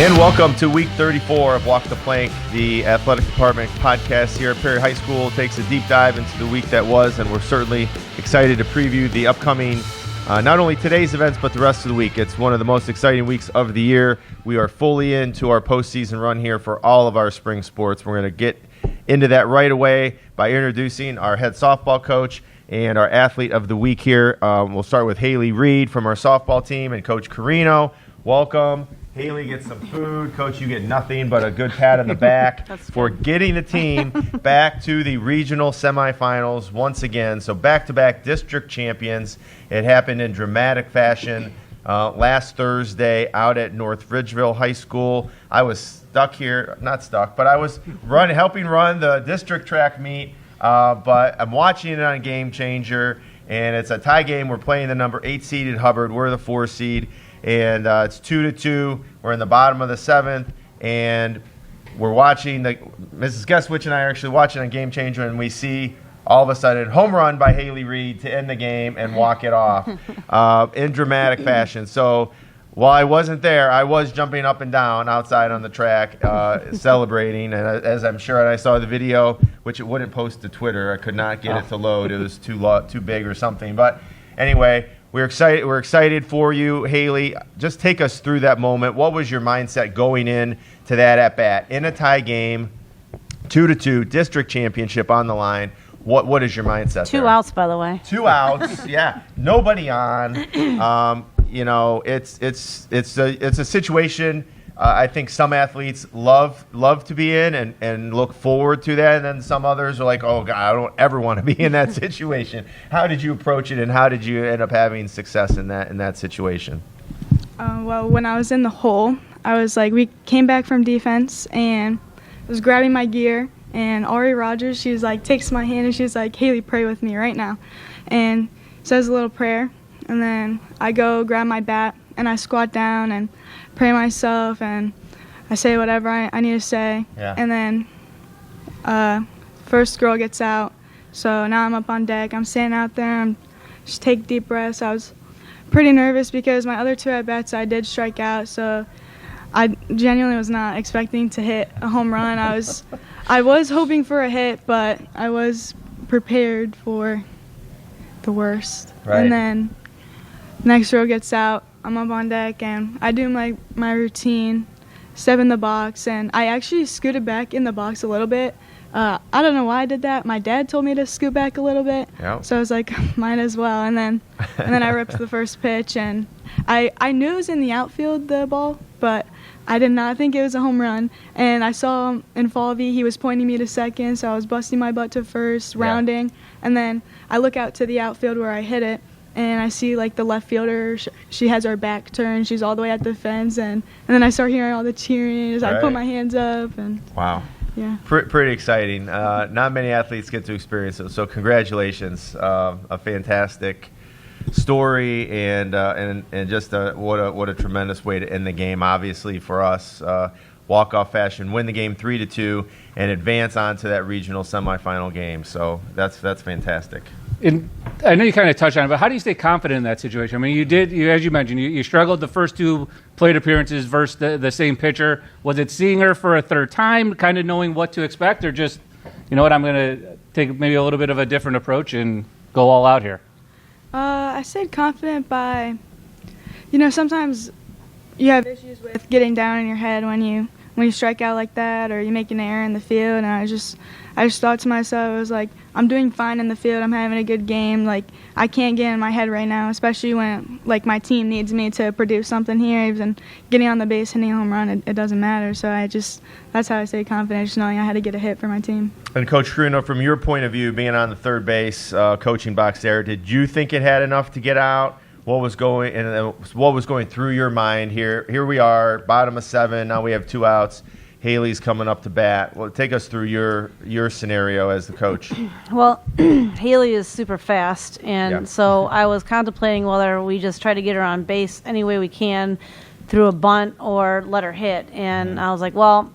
And welcome to week 34 of Walk the Plank, the athletic department podcast here at Perry High School. Takes a deep dive into the week that was, and we're certainly excited to preview the upcoming, not only today's events, but the rest of the week. It's one of the most exciting weeks of the year. We are fully into our postseason run here for all of our spring sports. We're going to get into that right away by introducing our head softball coach and our athlete of the week here. We'll start with Haley Reed from our softball team and Coach Carino. Welcome. Haley gets some food. Coach, you get nothing but a good pat on the back for getting the team back to the regional semifinals once again. So back-to-back district champions. It happened in dramatic fashion last Thursday out at North Ridgeville High School. I was stuck here, not stuck, but I was helping run the district track meet, but I'm watching it on Game Changer, and it's a tie game. We're playing the number 8 seeded Hubbard. We're the 4 seed. And it's 2-2. We're in the bottom of the 7th, and we're watching. Mrs. Guestwich and I are actually watching on Game Changer, and we see all of a sudden home run by Haley Reed to end the game and walk it off in dramatic fashion. So while I wasn't there, I was jumping up and down outside on the track celebrating. And as I'm sure, and I saw the video, which it wouldn't post to Twitter. I could not get it to load. It was too big or something. But anyway. We're excited for you, Haley. Just take us through that moment. What was your mindset going in to that at-bat? In a tie game, 2-2, district championship on the line. What is your mindset Two outs, by the way. 2 outs, yeah. Nobody on. It's a situation I think some athletes love to be in and look forward to that, and then some others are like, oh, God, I don't ever want to be in that situation. How did you approach it, and how did you end up having success in that situation? Well, when I was in the hole, I was like, we came back from defense, and I was grabbing my gear, and Ari Rogers, she was like, takes my hand, and she's like, Haley, pray with me right now, and says a little prayer, and then I go grab my bat, and I squat down and pray myself, and I say whatever I need to say. Yeah. And then first girl gets out, so now I'm up on deck. I'm standing out there. I'm just take deep breaths. I was pretty nervous because my other 2 at-bats I did strike out, so I genuinely was not expecting to hit a home run. I was hoping for a hit, but I was prepared for the worst. Right. And then next row gets out. I'm up on deck, and I do my routine, step in the box, and I actually scooted back in the box a little bit. I don't know why I did that. My dad told me to scoot back a little bit, so I was like, might as well. And then I ripped the first pitch, and I knew it was in the outfield, the ball, but I did not think it was a home run. And I saw him in Falvey. He was pointing me to second, so I was busting my butt to first, rounding. And then I look out to the outfield where I hit it. And I see, like, the left fielder, she has her back turned. She's all the way at the fence. And then I start hearing all the cheering as I put my hands up. And wow. Yeah. Pretty exciting. Not many athletes get to experience it. So congratulations. A fantastic story and just what a tremendous way to end the game, obviously, for us. Walk-off fashion, win the game 3-2, and advance on to that regional semifinal game. So that's fantastic. And I know you kind of touched on it, but how do you stay confident in that situation? I mean, as you mentioned, you struggled the first 2 plate appearances versus the same pitcher. Was it seeing her for a third time, kind of knowing what to expect, or just, you know what, I'm going to take maybe a little bit of a different approach and go all out here? I stayed confident by, sometimes you have issues with getting down in your head when you strike out like that, or you make an error in the field, and I just thought to myself, I was like, I'm doing fine in the field. I'm having a good game. Like, I can't get in my head right now, especially when, like, my team needs me to produce something here. Even getting on the base, hitting a home run, it doesn't matter. So that's how I stay confident, just knowing I had to get a hit for my team. And Coach Carino, from your point of view, being on the third base coaching box there, did you think it had enough to get out? What was going through your mind here? Here we are, bottom of 7. Now we have 2 outs. Haley's coming up to bat. Well, take us through your scenario as the coach. Well, Haley is super fast, and so I was contemplating whether we just try to get her on base any way we can through a bunt or let her hit. And I was like, well,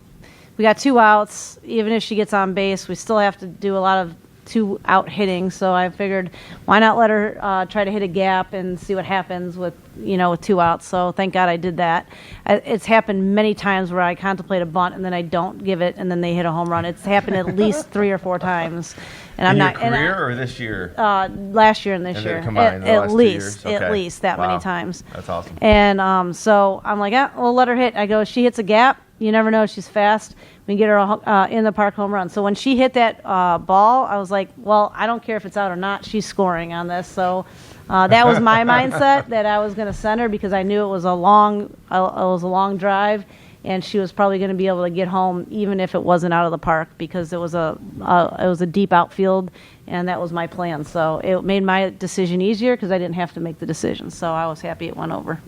we got 2 outs. Even if she gets on base, we still have to do a lot of too out hitting. So I figured, why not let her try to hit a gap and see what happens with, with 2 outs. So thank God I did that. It's happened many times where I contemplate a bunt and then I don't give it, and then they hit a home run. It's happened at least 3 or 4 times. And In I'm your not career or this year? last year and this And year. then combined the last 2 years? Okay. At least that Wow. many times. That's awesome. And so I'm like, we'll let her hit. I go, she hits a gap. You never know. She's fast. We can get her in the park home run. So when she hit that ball, I was like, well, I don't care if it's out or not. She's scoring on this. So that was my mindset, that I was going to send her because I knew it was a long drive, and she was probably going to be able to get home even if it wasn't out of the park, because it was a deep outfield, and that was my plan. So it made my decision easier because I didn't have to make the decision. So I was happy it went over.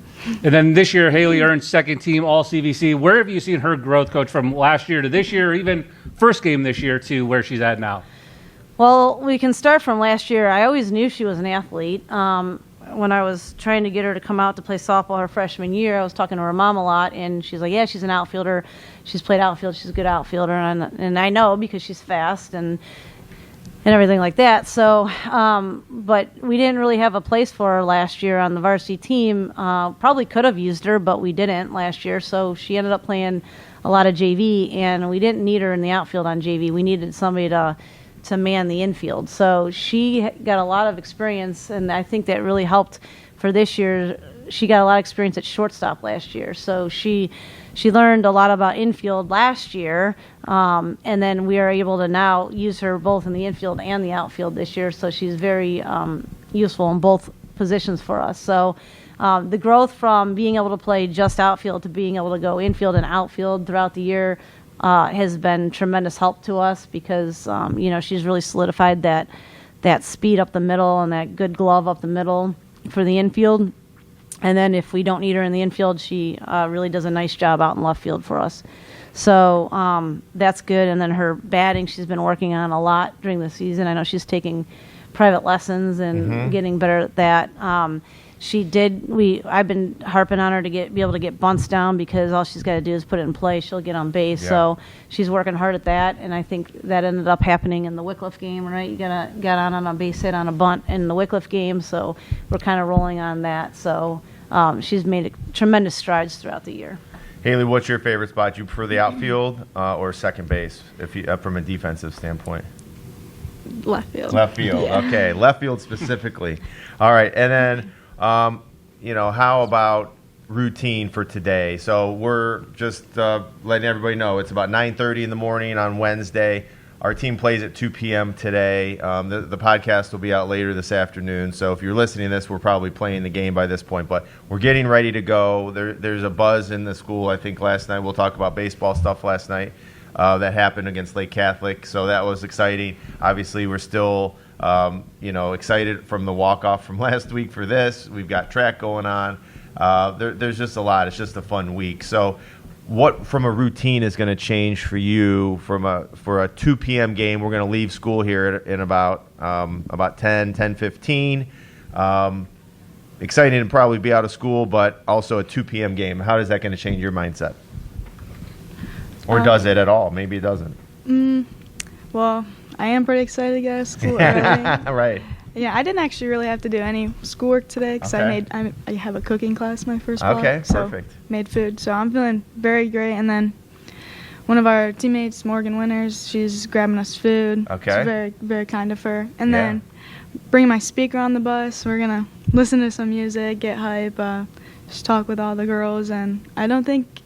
And then this year, Haley earned second team All CVC. Where have you seen her growth, Coach, from last year to this year, or even first game this year to where she's at now? Well, we can start from last year. I always knew she was an athlete. When I was trying to get her to come out to play softball her freshman year, I was talking to her mom a lot, and she's like, yeah, she's an outfielder. She's played outfield. She's a good outfielder. And I know because she's fast and everything like that. So, but we didn't really have a place for her last year on the varsity team. Probably could have used her, but we didn't last year. So she ended up playing a lot of JV, and we didn't need her in the outfield on JV. We needed somebody to man the infield. So she got a lot of experience, and I think that really helped for this year. She got a lot of experience at shortstop last year. So she learned a lot about infield last year, and then we are able to now use her both in the infield and the outfield this year. So she's very useful in both positions for us. So the growth from being able to play just outfield to being able to go infield and outfield throughout the year has been tremendous help to us, because she's really solidified that speed up the middle and that good glove up the middle for the infield. And then if we don't need her in the infield, she really does a nice job out in left field for us. So that's good. And then her batting, she's been working on a lot during the season. I know she's taking private lessons and getting better at that. I've been harping on her to be able to get bunts down, because all she's got to do is put it in play. She'll get on base. Yeah. So she's working hard at that, and I think that ended up happening in the Wycliffe game, right? You got on a base hit on a bunt in the Wycliffe game, so we're kind of rolling on that. So she's made tremendous strides throughout the year. Haley, what's your favorite spot? Do you prefer the outfield or second base, if you from a defensive standpoint? Left field. Left field. Yeah. Okay, left field specifically. All right, and then how about routine for today? So we're just letting everybody know it's about 9:30 in the morning on Wednesday. Our team plays at 2 p.m. today. The podcast will be out later this afternoon. So if you're listening to this, we're probably playing the game by this point. But we're getting ready to go. There's a buzz in the school. I think last night, we'll talk about baseball stuff last night that happened against Lake Catholic. So that was exciting. Obviously, we're still excited from the walk-off from last week for this. We've got track going on. There's just a lot. It's just a fun week. So what from a routine is going to change for you for a 2 p.m. game? We're going to leave school here in about 10:15. Exciting to probably be out of school, but also a 2 p.m. game. How is that going to change your mindset? Or does it at all? Maybe it doesn't. Well, I am pretty excited to get out of school early. Right. Yeah, I didn't actually really have to do any schoolwork today because Okay. I have a cooking class my first block. Okay, so perfect. made food, so I'm feeling very great. And then one of our teammates, Morgan Winters, she's grabbing us food. Okay. It's very, very kind of her. And Yeah. then bringing my speaker on the bus. We're gonna listen to some music, get hype, just talk with all the girls, and I don't think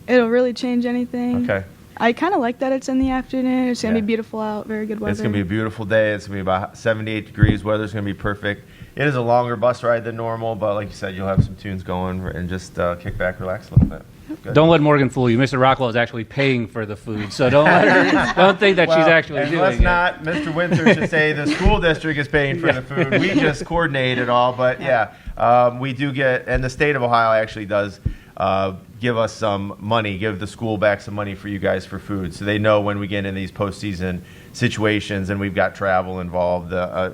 it'll really change anything. Okay. I kind of like that it's in the afternoon. It's going to Yeah. be beautiful out, very good weather. It's going to be a beautiful day. It's going to be about 78 degrees. Weather's going to be perfect. It is a longer bus ride than normal, but like you said, you'll have some tunes going and just kick back, relax a little bit. Good. Don't let Morgan fool you. Mr. Rockwell is actually paying for the food, so don't let her, don't think that she's Well, actually and doing let's it. not, Mr. Winter should say the school district is paying for the food. We just coordinate it all, but we do get, and the state of Ohio actually does give us some money, give the school back some money for you guys for food, so they know when we get in these postseason situations and we've got travel involved.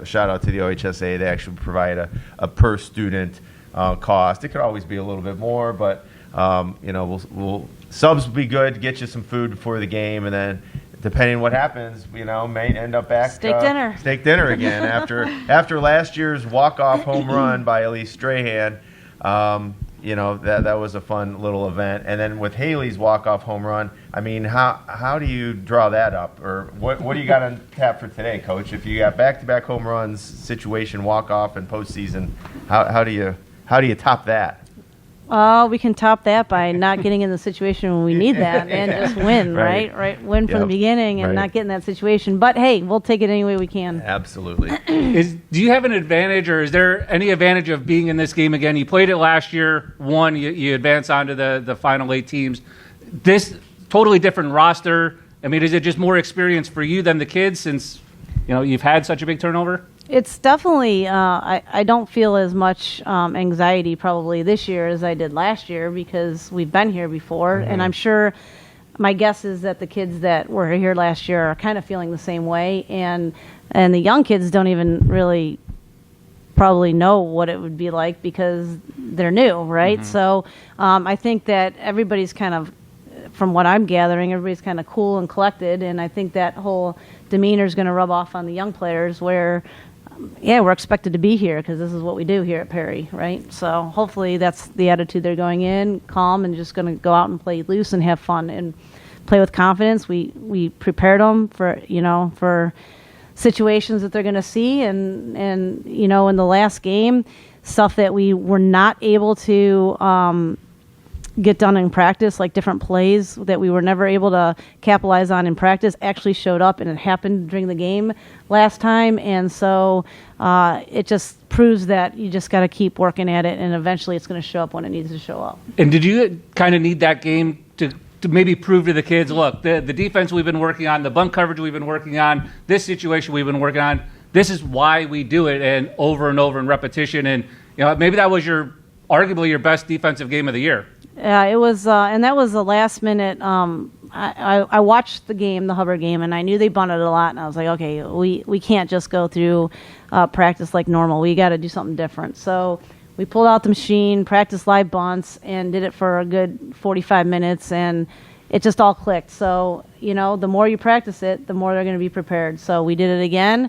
Shout out to the OHSA. They actually provide a per student cost. It could always be a little bit more, but we'll subs will be good to get you some food before the game, and then depending on what happens, may end up back steak dinner again after last year's walk-off home run by Elise Strahan. That was a fun little event. And then with Haley's walk-off home run, I mean, how do you draw that up? Or what do you got on tap for today, Coach? If you got back-to-back home runs, situation, walk-off, and postseason, how do you top that? We can top that by not getting in the situation when we need that and just win, right? Win from the beginning and not get in that situation. But, hey, we'll take it any way we can. Absolutely. Do you have an advantage, or is there any advantage of being in this game again? You played it last year, won, you advance on to the final 8 teams. This totally different roster. I mean, is it just more experience for you than the kids since, you've had such a big turnover? It's definitely, I don't feel as much anxiety probably this year as I did last year because we've been here before. Mm-hmm. And I'm sure, my guess is that the kids that were here last year are kind of feeling the same way. And the young kids don't even really probably know what it would be like because they're new, right? Mm-hmm. So I think that everybody's kind of, from what I'm gathering, everybody's kind of cool and collected. And I think that whole demeanor is going to rub off on the young players where, we're expected to be here because this is what we do here at Perry, right? So hopefully that's the attitude they're going in, calm and just going to go out and play loose and have fun and play with confidence. We prepared them for situations that they're going to see and in the last game, stuff that we were not able to get done in practice, like different plays that we were never able to capitalize on in practice actually showed up, and it happened during the game last time. And so it just proves that you just got to keep working at it, and eventually it's going to show up when it needs to show up. And did you kind of need that game to maybe prove to the kids, look, the defense we've been working on, the bunt coverage we've been working on, this situation we've been working on, this is why we do it, and over in repetition. And maybe that was arguably your best defensive game of the year. Yeah, it was, and that was the last minute. I watched the game, the Hubbard game, and I knew they bunted a lot, and I was like, okay, we can't just go through practice like normal. We got to do something different. So we pulled out the machine, practiced live bunts, and did it for a good 45 minutes, and it just all clicked. So, the more you practice it, the more they're going to be prepared. So we did it again.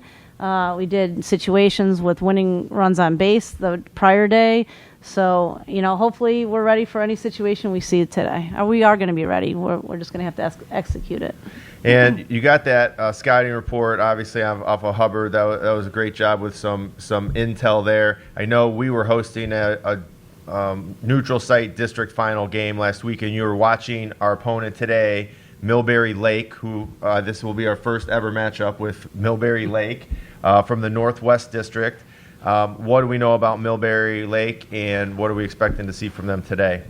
We did situations with winning runs on base the prior day. So, hopefully we're ready for any situation we see today. We are going to be ready. We're just going to have to execute it. And you got that scouting report, obviously, off of Hubbard. That was a great job with some intel there. I know we were hosting a neutral site district final game last week, and you were watching our opponent today, Millbury Lake, who this will be our first ever matchup with Millbury Lake from the Northwest District. What do we know about Millbury Lake, and what are we expecting to see from them today?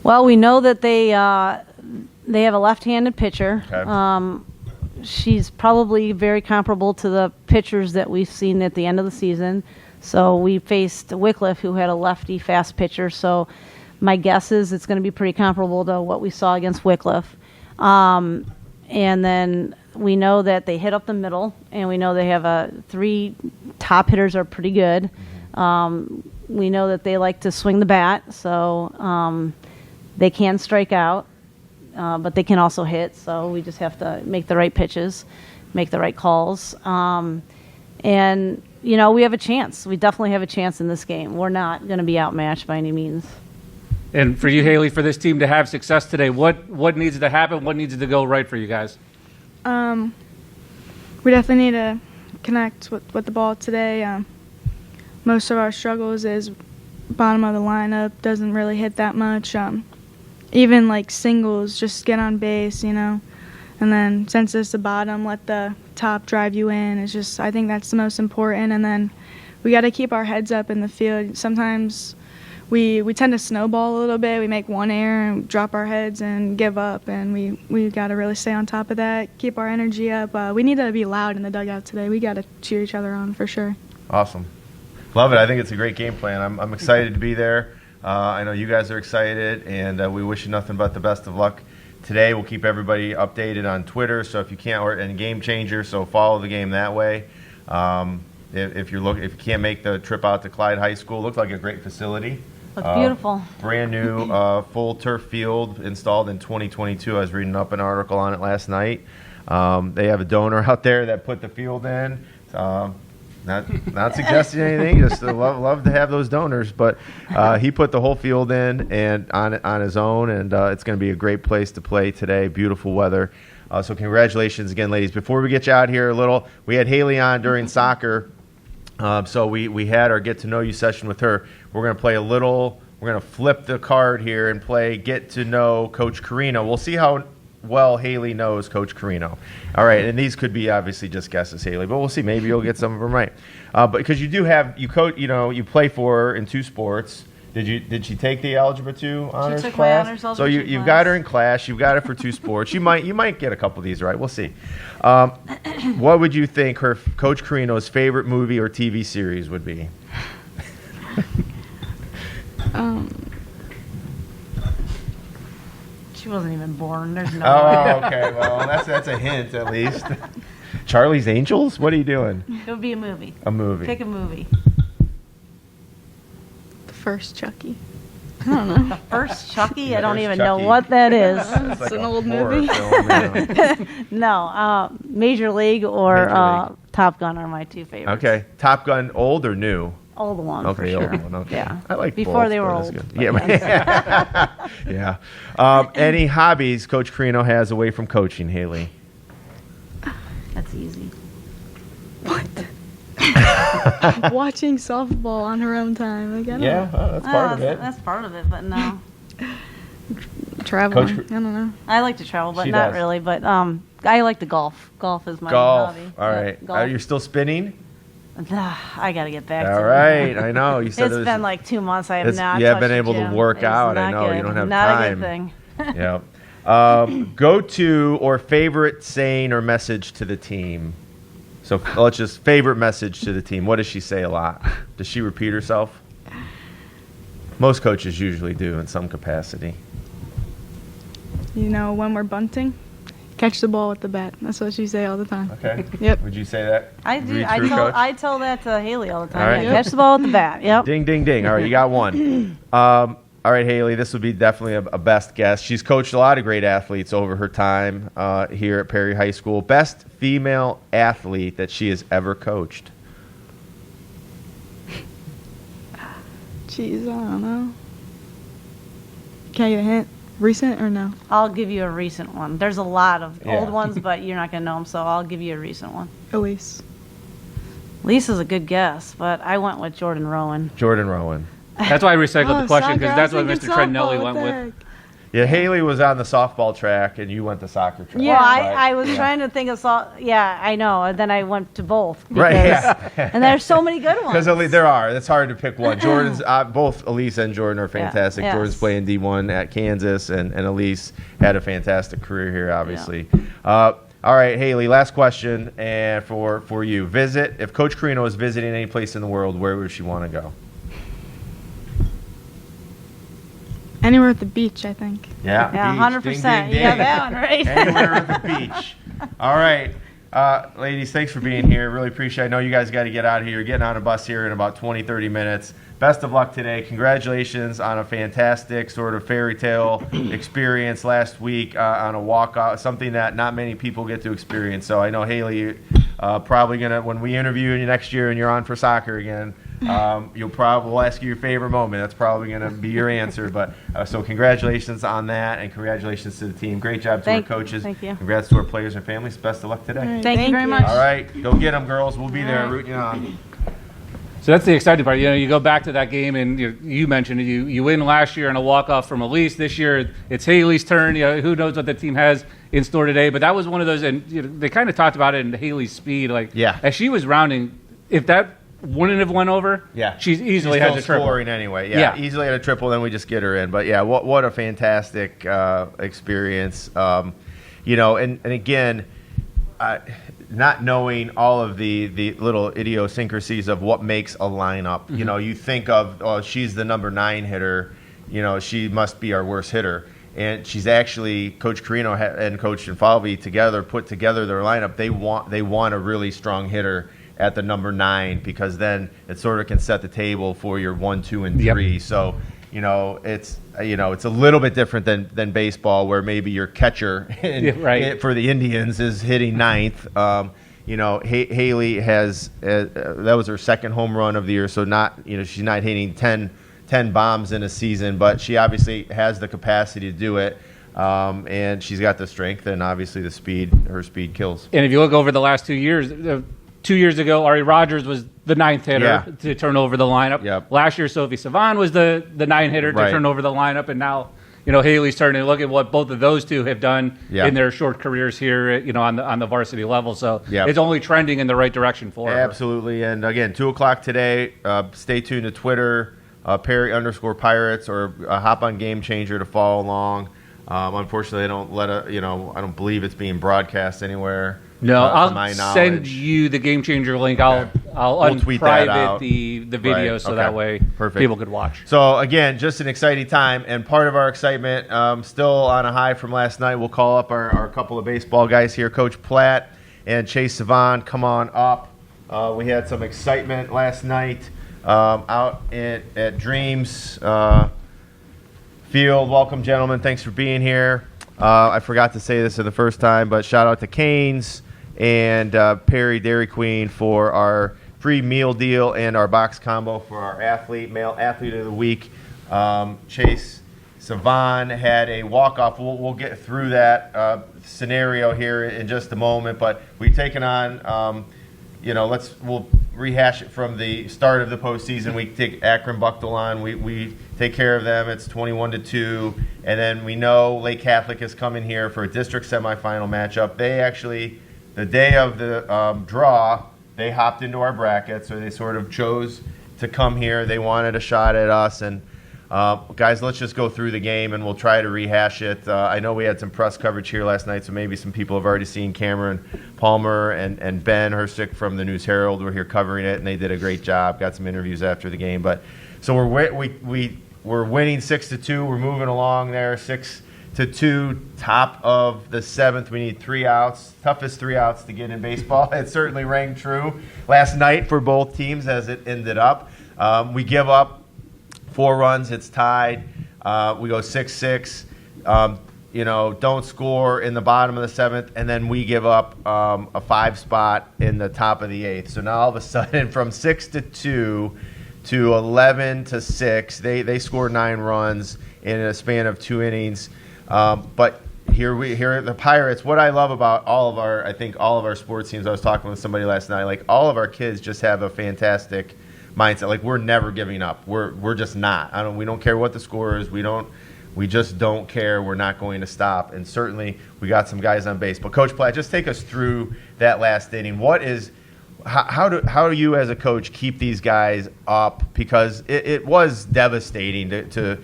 Well, we know that they have a left-handed pitcher. Okay. She's probably very comparable to the pitchers that we've seen at the end of the season. So we faced Wycliffe, who had a lefty fast pitcher. So my guess is it's going to be pretty comparable to what we saw against Wycliffe. And then we know that they hit up the middle, and we know they have 3 top hitters are pretty good. We know that they like to swing the bat, so they can strike out, but they can also hit. So we just have to make the right pitches, make the right calls. And, we have a chance. We definitely have a chance in this game. We're not going to be outmatched by any means. And for you, Haley, for this team to have success today, what needs to happen? What needs to go right for you guys? We definitely need to connect with the ball today. Most of our struggles is bottom of the lineup, doesn't really hit that much. Even like singles, just get on base, and then since it's the bottom, let the top drive you in. It's just, I think that's the most important. And then we got to keep our heads up in the field. Sometimes we tend to snowball a little bit. We make one error and drop our heads and give up, and we got to really stay on top of that, keep our energy up. We need to be loud in the dugout today. We got to cheer each other on for sure. Awesome. Love it. I think it's a great game plan. I'm excited to be there. I know you guys are excited, and we wish you nothing but the best of luck today. We'll keep everybody updated on Twitter, so if you can't, and Game Changer, so follow the game that way. If you can't make the trip out to Clyde High School, it looks like a great facility. Looks beautiful. Brand new full turf field installed in 2022. I was reading up an article on it last night. They have a donor out there that put the field in. Not suggesting anything. Just love to have those donors. But he put the whole field in and on his own, and it's going to be a great place to play today. Beautiful weather. So congratulations again, ladies. Before we get you out here a little, we had Haley on during soccer. So we had our get to know you session with her. We're going to play a little. We're going to flip the card here and play get to know Coach Carino. We'll see how well Haley knows Coach Carino. All right, and these could be obviously just guesses, Haley, but we'll see. Maybe you'll get some of them right. But because you do have you play for her in 2 sports. Did she take the Algebra 2 honors took my class? honors So algebra 2 you've class. got her in class. You've got it for 2 sports. You might get a couple of these right. We'll see. What would you think her Coach Carino's favorite movie or TV series would be? She wasn't even born. There's no way. Oh, okay. Well, that's a hint at least. Charlie's Angels? What are you doing? It would be a movie. A movie. Pick a movie. The first Chucky. I don't know. The first Chucky? I First don't even Chucky. know what that is. It's like an a old horror movie. film, yeah. No, Major League or Major League. Top Gun are my 2 favorites. Okay. Top Gun, old or new? Old one, for Okay, sure. old one. Okay. Yeah. I like Before both, they were but that's old. good. but Yeah. yes. Yeah. Any hobbies Coach Carino has away from coaching, Haley? That's easy. Watching softball on her own time. Like, I don't Yeah, that's part of it. That's part of it, but no. Traveling. Coach- I don't know. I like to travel, but She not does. really. But I like the golf. Golf is my Golf. hobby. All Yeah, right. golf. Are you still spinning? I got to get back to All it. right. I know. You said It's it was, been like 2 months. I have it's- not. you haven't touched been able the to gym. work It's out. I not know. You good. don't have not time. a good thing. Yeah. Go-to or favorite saying or message to the team? So let's just favorite message to the team. What does she say a lot? Does she repeat herself? Most coaches usually do in some capacity. You know, when we're bunting, catch the ball with the bat. That's what she say all the time. Okay. Yep. Would you say that? I do. Read through, Coach? I tell that to Haley all the time. All right. Yeah, catch the ball with the bat. Yep. Ding, ding, ding. All right, you got one. All right, Haley, this would be definitely a best guess. She's coached a lot of great athletes over her time here at Perry High School. Best female athlete that she has ever coached. Jeez, I don't know. Can I get a hint? Recent or no? I'll give you a recent one. There's a lot of Yeah. old ones, but you're not gonna know them, so I'll give you a recent one. Elise. Lisa's a good guess, but I went with Jordan Rowan. Jordan Rowan. That's why I recycled the question, because soccer. that's I what was Mr. thinking Trendelli softball. went What the with. heck? Yeah, Haley was on the softball track, and you went the soccer track. Yeah, Right? I was Yeah. trying to think of yeah, I know. And then I went to both. Right, because- yeah. And there's so many good ones. Because there are. It's hard to pick one. Jordan's both Elise and Jordan are fantastic. yes. Jordan's playing D1 at Kansas, and Elise had a fantastic career here, obviously. All right, Haley, last question and for you. If Coach Carino is visiting any place in the world, where would she want to go? Anywhere at the beach, I think. Yeah, Yeah, beach. 100%. Ding, ding, You got ding. that one right. Anywhere at the beach. All right. Ladies, thanks for being here. Really appreciate it. I know you guys got to get out of here. You're getting on a bus here in about 20, 30 minutes. Best of luck today. Congratulations on a fantastic sort of fairy tale experience last week on a walkout, something that not many people get to experience. So I know, Haley, probably going to, when we interview you next year and you're on for soccer again, we'll ask you your favorite moment. That's probably going to be your answer. But so congratulations on that, and congratulations to the team. Great job to our coaches. Thank you. Congrats to our players and families. Best of luck today. All right, Thank you very much. All right, go get them, girls. We'll be there rooting you on. So that's the exciting part. You know, you go back to that game, and you mentioned it. You win last year on a walk-off from Elise. This year, it's Haley's turn. You know, who knows what the team has in store today? But that was one of those, and they kind of talked about it in Haley's speed. Like, Yeah. as she was rounding, if that wouldn't have went over, Yeah, she's easily still had the triple. scoring anyway. Yeah. Easily had a triple. Then we just get her in. But yeah, what a fantastic experience. And again, not knowing all of the little idiosyncrasies of what makes a lineup. Mm-hmm. You think of, she's the number 9 hitter. She must be our worst hitter. And she's actually, Coach Carino and Coach Infalvi together put together their lineup. They want a really strong hitter at the number 9, because then it sort of can set the table for your 1, 2, and 3. Yep. So it's a little bit different than baseball, where maybe your catcher for the Indians is hitting ninth. Haley has that was her second home run of the year, so she's not hitting 10 bombs in a season, but she obviously has the capacity to do it. And she's got the strength and obviously the speed. Her speed kills. And if you look over the last 2 years, 2 years ago, Ari Rogers was the ninth hitter to turn over the lineup. Yep. Last year, Sophie Savan was the ninth hitter to turn over the lineup. And now, Haley's starting to look at what both of those two have done in their short careers here, on the varsity level. So it's only trending in the right direction for her. Absolutely. And again, 2:00 today. Stay tuned to Twitter, Perry_Pirates, or hop on Game Changer to follow along. Unfortunately, they don't I don't believe it's being broadcast anywhere. No, I'll send you the Game Changer link. I'll unprivate the video that way people could watch. So again, just an exciting time, and part of our excitement, still on a high from last night. We'll call up our couple of baseball guys here, Coach Platt and Chase Savan. Come on up. We had some excitement last night out at Dreams Field. Welcome, gentlemen. Thanks for being here. I forgot to say this for the first time, but shout out to Canes and Perry Dairy Queen for our free meal deal and our box combo for our male athlete of the week. Chase Savan had a walk-off. We'll get through that scenario here in just a moment, but we've taken on, we'll rehash it from the start of the postseason. We take Akron Buckle on. We take care of them. It's 21-2, and then we know Lake Catholic is coming here for a district semifinal matchup. They actually, the day of the draw, they hopped into our bracket, so they sort of chose to come here. They wanted a shot at us, and guys, let's just go through the game, and we'll try to rehash it. I know we had some press coverage here last night, so maybe some people have already seen Cameron Palmer and Ben Herstick from the News Herald were here covering it, and they did a great job. Got some interviews after the game, but so we're winning 6-2. We're moving along there, 6-2, top of the seventh. We need 3 outs. Toughest 3 outs to get in baseball. It certainly rang true last night for both teams as it ended up. We give up 4 runs. It's tied. We go 6-6. Don't score in the bottom of the 7th, and then we give up a 5 spot in the top of the 8th. So now all of a sudden, from 6-2 to 11-6, they scored 9 runs in a span of 2 innings. But here at the Pirates, what I love about all of our sports teams, I was talking with somebody last night, like all of our kids just have a fantastic mindset. Like we're never giving up. We're just not. We don't care what the score is. We just don't care. We're not going to stop. And certainly we got some guys on base. But Coach Platt, just take us through that last inning. How do you as a coach keep these guys up? Because it was devastating to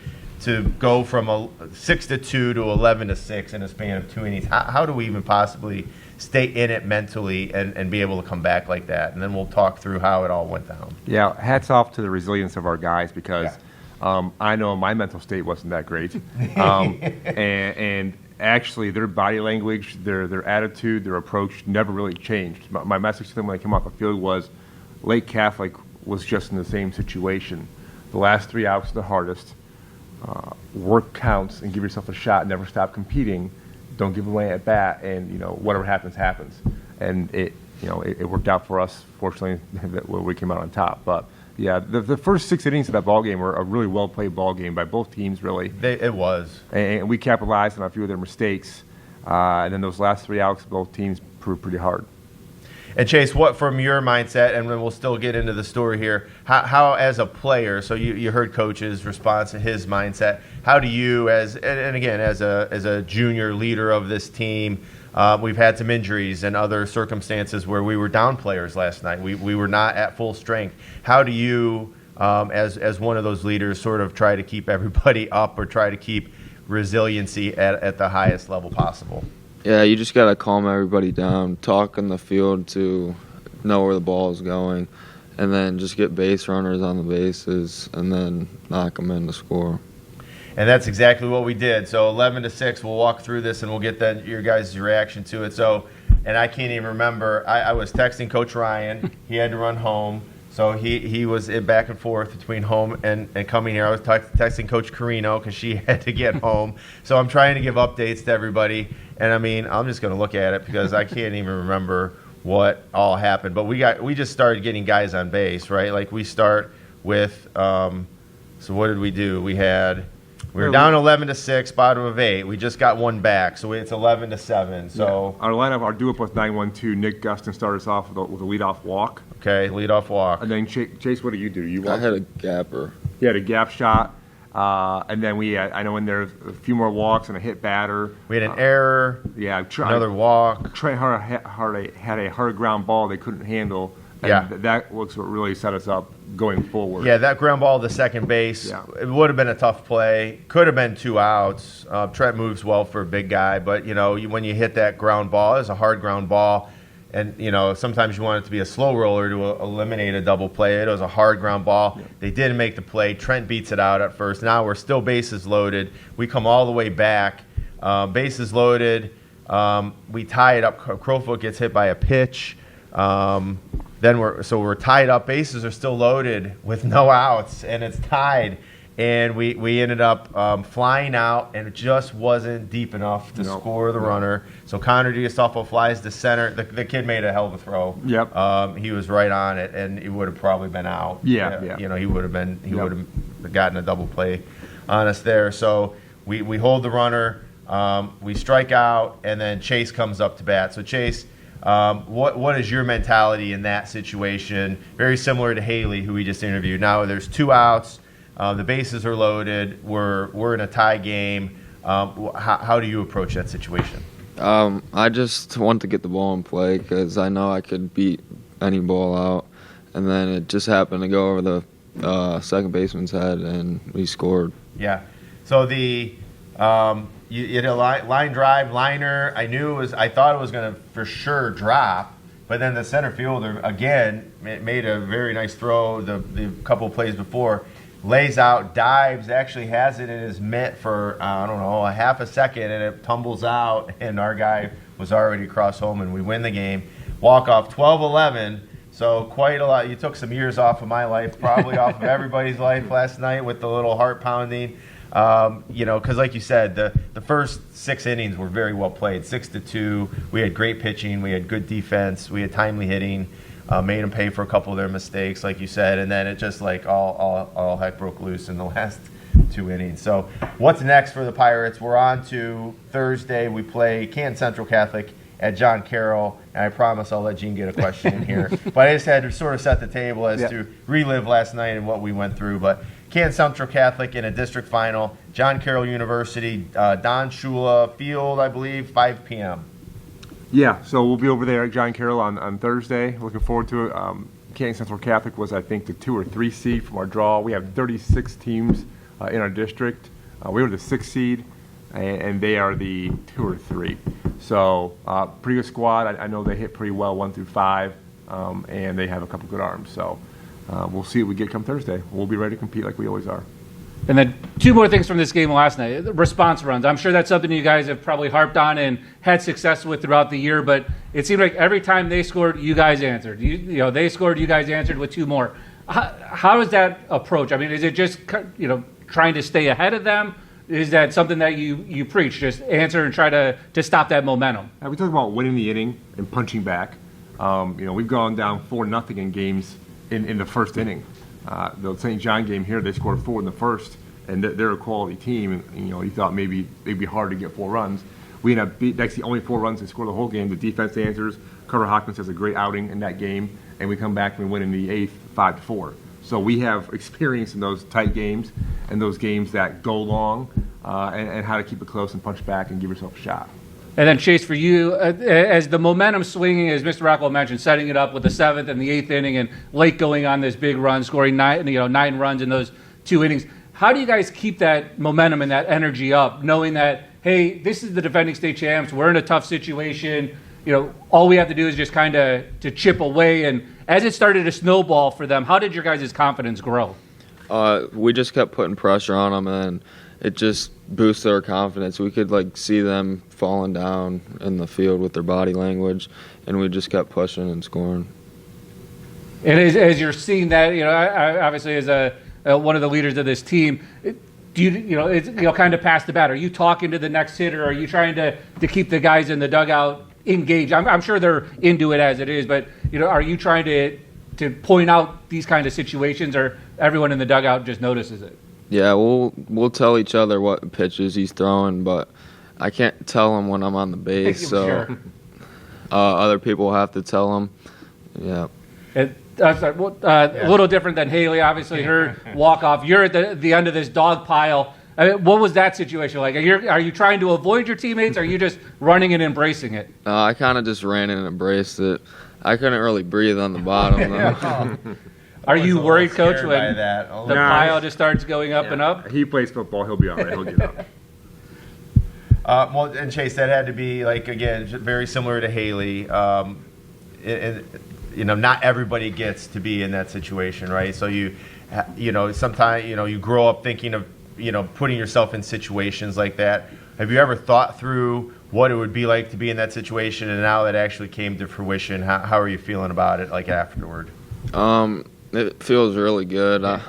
go from a 6-2 to 11-6 in a span of 2 innings. How do we even possibly stay in it mentally and be able to come back like that? And then we'll talk through how it all went down. Yeah, hats off to the resilience of our guys because I know my mental state wasn't that great. And actually their body language, their attitude, their approach never really changed. My message to them when I came off the field was Lake Catholic was just in the same situation. The last 3 outs are the hardest. Work counts and give yourself a shot. Never stop competing. Don't give away at bat, and whatever happens, happens. And it worked out for us. Fortunately, where we came out on top. But yeah, the first 6 innings of that ball game were a really well played ball game by both teams. Really, it was. And we capitalized on a few of their mistakes. And then those last 3 outs, both teams proved pretty hard. And Chase, what from your mindset, and then we'll still get into the story here, how as a player, so you heard Coach's response to his mindset, how do you, as a junior leader of this team, we've had some injuries and other circumstances where we were down players last night. We were not at full strength. How do you, as one of those leaders, sort of try to keep everybody up or try to keep resiliency at the highest level possible? Yeah, you just got to calm everybody down, talk in the field to know where the ball is going, and then just get base runners on the bases and then knock them in to score. And that's exactly what we did. So 11-6, we'll walk through this and we'll get your guys' reaction to it. So, and I can't even remember, I was texting Coach Ryan. He had to run home. So he was back and forth between home and coming here. I was texting Coach Carino because she had to get home. So I'm trying to give updates to everybody. And I mean, I'm just going to look at it because I can't even remember what all happened. But we just started getting guys on base, right? Like we start with. So what did we do? We were down 11-6, bottom of 8. We just got one back, so it's 11-7. So our lineup, our do-up was 9-1-2. Nick Gustin started us off with a leadoff walk. Okay, leadoff walk. And then Chase, what did you do? You I walked? had a gapper. He had a gap shot. And then we had, I know in there a few more walks and a hit batter. We had an error. Yeah, Another walk. Trent had a hard ground ball they couldn't handle. And Yeah. that was what really set us up going forward. Yeah, that ground ball to second base, Yeah. It would have been a tough play. Could have been 2 outs. Trent moves well for a big guy, but, when you hit that ground ball, it's a hard ground ball. And, sometimes you want it to be a slow roller to eliminate a double play. It was a hard ground ball. Yeah. They didn't make the play. Trent beats it out at first. Now we're still bases loaded. We come all the way back. Bases loaded. We tie it up. Crowfoot gets hit by a pitch. Then we're tied up. Bases are still loaded with no outs, and it's tied. And we ended up flying out, and it just wasn't deep enough to score the runner. So Connor DiGustavo flies to center. The kid made a hell of a throw. Yep. He was right on it, and he would have probably been out. Yeah. He would have gotten a double play on us there. So we hold the runner. We strike out, and then Chase comes up to bat. So Chase. What is your mentality in that situation? Very similar to Haley, who we just interviewed. Now there's 2 outs. The bases are loaded. We're in a tie game. How do you approach that situation? I just want to get the ball in play because I know I could beat any ball out. And then it just happened to go over the second baseman's head, and we scored. Yeah. So the you had a line drive, liner. I thought it was going to for sure drop, but then the center fielder again made a very nice throw. The couple of plays before, lays out, dives, actually has it in his mitt for a half a second, and it tumbles out, and our guy was already across home, and we win the game. Walk off 12-11. So quite a lot. You took some years off of my life, probably off of everybody's life last night with the little heart pounding. Because like you said, the first 6 innings were very well played, 6-2. We had great pitching, we had good defense, we had timely hitting, made them pay for a couple of their mistakes, like you said, and then it just like all heck broke loose in the last 2 innings. So what's next for the Pirates? We're on to Thursday. We play Canton Central Catholic at John Carroll, and I promise I'll let Gene get a question in here. But I just had to sort of set the table as to relive last night and what we went through. But Canton Central Catholic in a district final, John Carroll University, Don Shula Field, I believe, 5 p.m. Yeah, so we'll be over there at John Carroll on Thursday. Looking forward to it. Canton Central Catholic was, I think, the 2 or 3 seed from our draw. We have 36 teams in our district. We were the 6th seed, and they are the 2 or 3. So pretty good squad. I know they hit pretty well 1 through 5, and they have a couple good arms. So we'll see what we get come Thursday. We'll be ready to compete like we always are. And then 2 more things from this game last night. Response runs. I'm sure that's something you guys have probably harped on and had success with throughout the year, but it seemed like every time they scored, you guys answered. They scored, you guys answered with 2 more. How is that approach? I mean, is it just trying to stay ahead of them? Is that something that you preach, just answer and try to stop that momentum? We talk about winning the inning and punching back. We've gone down 4-0 in games in the first inning. The St. John game here, they scored 4 in the first, and they're a quality team. And, you thought maybe it'd be hard to get 4 runs. We end up that's the only 4 runs they score the whole game. The defense answers. Carter Hawkins has a great outing in that game, and we come back and we win in the 8th, 5-4. So we have experience in those tight games and those games that go long, and how to keep it close and punch back and give yourself a shot. And then, Chase, for you, as the momentum swinging, as Mr. Rockwell mentioned, setting it up with the 7th and the 8th inning, and Lake going on this big run, scoring 9 runs in those 2 innings. How do you guys keep that momentum and that energy up, knowing that, hey, this is the defending state champs, we're in a tough situation, all we have to do is just kind of to chip away. And as it started to snowball for them, how did your guys' confidence grow? We just kept putting pressure on them, and it just boosted our confidence. We could see them falling down in the field with their body language, and we just kept pushing and scoring. And as you're seeing that, obviously as one of the leaders of this team, do you kind of pass the bat? Are you talking to the next hitter? Are you trying to keep the guys in the dugout engaged? I'm sure they're into it as it is, but are you trying to point out these kind of situations, or everyone in the dugout just notices it? Yeah, we'll tell each other what pitches he's throwing, but I can't tell him when I'm on the base, so Sure. Other people have to tell him. Yeah. A little different than Haley, obviously her walk off. You're at the end of this dog pile. I mean, what was that situation like? Are you trying to avoid your teammates? Or are you just running and embracing it? I kind of just ran in and embraced it. I couldn't really breathe on the bottom, though. Are you worried, Coach, when that. the pile just starts going up and up? He plays football. He'll be all right. He'll get up. Well, and Chase, that had to be again very similar to Haley. Not everybody gets to be in that situation, right? So sometimes you grow up thinking of putting yourself in situations like that. Have you ever thought through what it would be like to be in that situation, and now that actually came to fruition? How are you feeling about it, afterward? It feels really good. I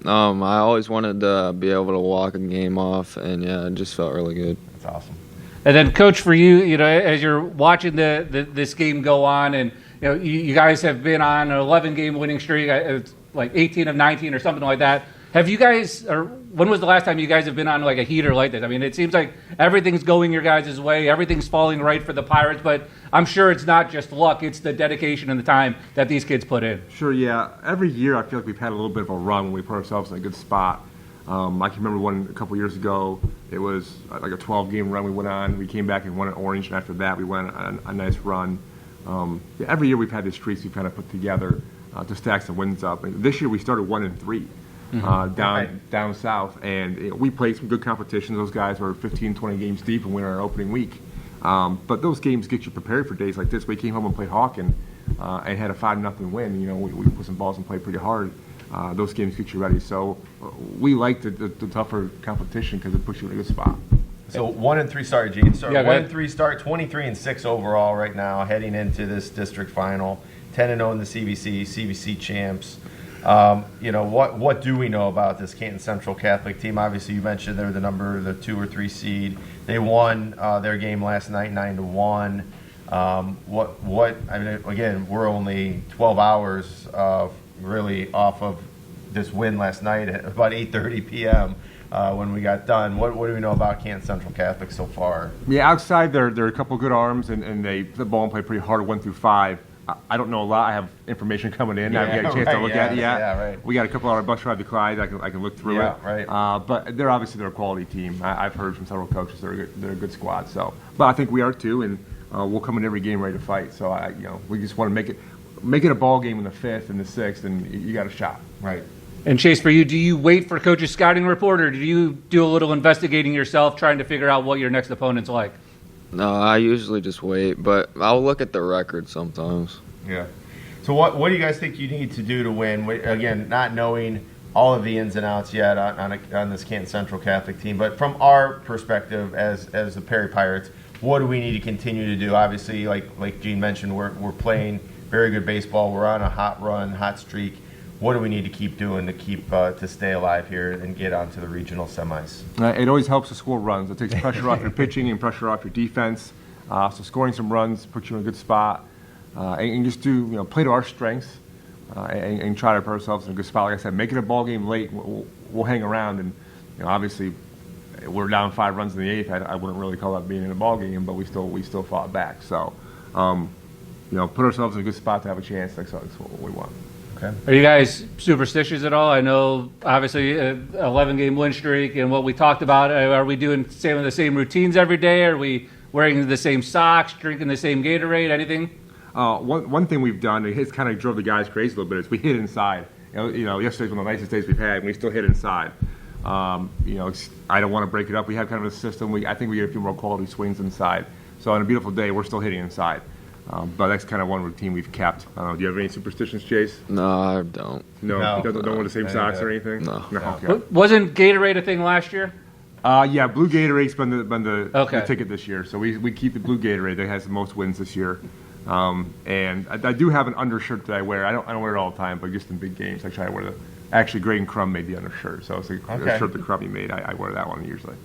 always wanted to be able to walk a game off, and yeah, it just felt really good. That's awesome. And then, Coach, for you, as you're watching this game go on, and you guys have been on an 11-game winning streak, it's like 18 of 19 or something like that. Have you guys, or when was the last time you guys have been on a heater like this? I mean, it seems like everything's going your guys' way, everything's falling right for the Pirates, but I'm sure it's not just luck, it's the dedication and the time that these kids put in. Sure, yeah. Every year I feel like we've had a little bit of a run when we put ourselves in a good spot. I can remember one a couple years ago. It was like a 12-game run we went on. We came back and won at Orange, and after that we went on a nice run. Every year we've had these streaks we've kind of put together to stack some wins up. And this year we started 1-3 down south, and we played some good competition. Those guys were 15, 20 games deep and we were in our opening week. But those games get you prepared for days like this. We came home and played Hawken and had a 5-0 win. We put some balls and played pretty hard. Those games get you ready. So we like the tougher competition because it puts you in a good spot. So 1-3 start, Gene. So Yeah, 1-3 start, 23-6 overall right now, heading into this district final. 10-0 in the CVC champs. What do we know about this Canton Central Catholic team? Obviously, you mentioned they're the 2 or 3 seed. They won their game last night 9-1. Again, we're only 12 hours really off of this win last night at about 8:30 p.m. When we got done. What do we know about Canton Central Catholic so far? Yeah, outside they're a couple good arms, and they play the ball and play pretty hard 1 through 5. I don't know a lot. I have information coming in. I haven't got a chance to look at it yet. Yeah, right. We got a couple hour bus ride to Clyde. I can look through it. Right. But they're a quality team. I've heard from several coaches they're a good squad. So, but I think we are too, and we'll come in every game ready to fight. So we just want to make it a ball game in the 5th and the 6th, and you got a shot. Right. And Chase, for you, do you wait for Coach's scouting report, or do you do a little investigating yourself, trying to figure out what your next opponent's like? No, I usually just wait, but I'll look at the record sometimes. Yeah. So what do you guys think you need to do to win? Again, not knowing all of the ins and outs yet on this Canton Central Catholic team, but from our perspective as the Perry Pirates, what do we need to continue to do? Obviously, like Gene mentioned, we're playing very good baseball. We're on a hot streak. What do we need to keep doing to stay alive here and get onto the regional semis? It always helps to score runs. It takes pressure off your pitching and pressure off your defense. So scoring some runs puts you in a good spot. And just play to our strengths and try to put ourselves in a good spot. Like I said, make it a ball game late. We'll hang around, and obviously we're down 5 runs in the 8th. I wouldn't really call that being in a ball game, but we still fought back. So put ourselves in a good spot to have a chance. That's what we want. Okay. Are you guys superstitious at all? I know, obviously, 11-game win streak, and what we talked about. Are we doing the same routines every day? Are we wearing the same socks, drinking the same Gatorade? Anything? One thing we've done, it's kind of drove the guys crazy a little bit, is we hit inside. Yesterday's one of the nicest days we've had, and we still hit inside. I don't want to break it up. We have kind of a system. I think we get a few more quality swings inside. So on a beautiful day, we're still hitting inside. But that's kind of one routine we've kept. Do you have any superstitions, Chase? No, I don't. No. You don't wear the same socks or anything? No. Okay. Wasn't Gatorade a thing last year? Yeah, Blue Gatorade's been the Okay. ticket this year. So we keep the Blue Gatorade. That has the most wins this year. And I do have an undershirt that I wear. I don't wear it all the time, but just in big games, I try to wear the. Actually, Graydon Crum made the undershirt, so it's a shirt that Crummy made. I wear that one usually.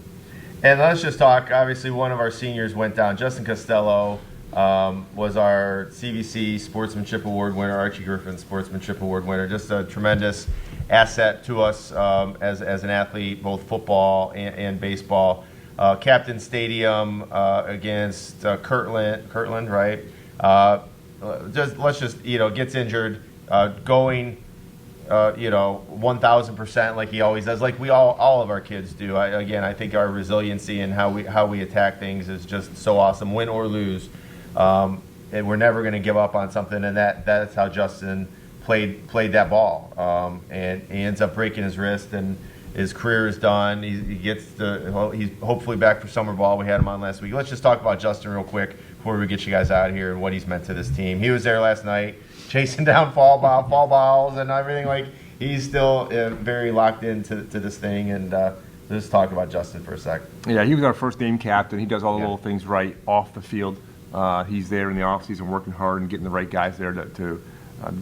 And let's just talk. Obviously, one of our seniors went down. Justin Costello was our CVC Sportsmanship Award winner, Archie Griffin Sportsmanship Award winner. Just a tremendous asset to us as an athlete, both football and baseball. Captain Stadium against Kirtland, right? Gets injured, going. 1,000% like he always does, like we all of our kids do. I think our resiliency and how we attack things is just so awesome, win or lose, and we're never going to give up on something. And that's how Justin played that ball, and he ends up breaking his wrist, and his career is done. He's hopefully back for summer ball. We had him on last week. Let's just talk about Justin real quick before we get you guys out of here and what he's meant to this team. He was there last night, chasing down fall balls and everything. Like, he's still very locked into this thing. And let's talk about Justin for a sec. Yeah, he was our first name captain. He does all the little things right off the field. He's there in the offseason working hard and getting the right guys there to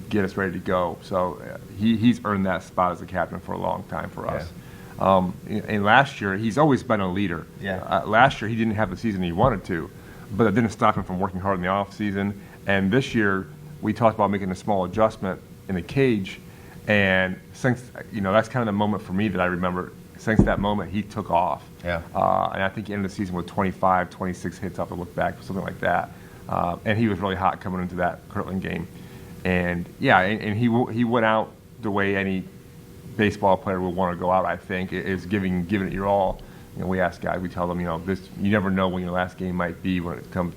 get us ready to go. So he's earned that spot as a captain for a long time for us. And last year, he's always been a leader. Last year, he didn't have the season he wanted to, but it didn't stop him from working hard in the offseason. And this year, we talked about making a small adjustment in the cage, and since that's kind of the moment for me that I remember. Since that moment, he took off. And I think he ended the season with 25, 26 hits off the look back, something like that. And he was really hot coming into that Kirtland game. And he went out the way any baseball player would want to go out. I think is giving it your all. We ask guys, we tell them, you never know when your last game might be when it comes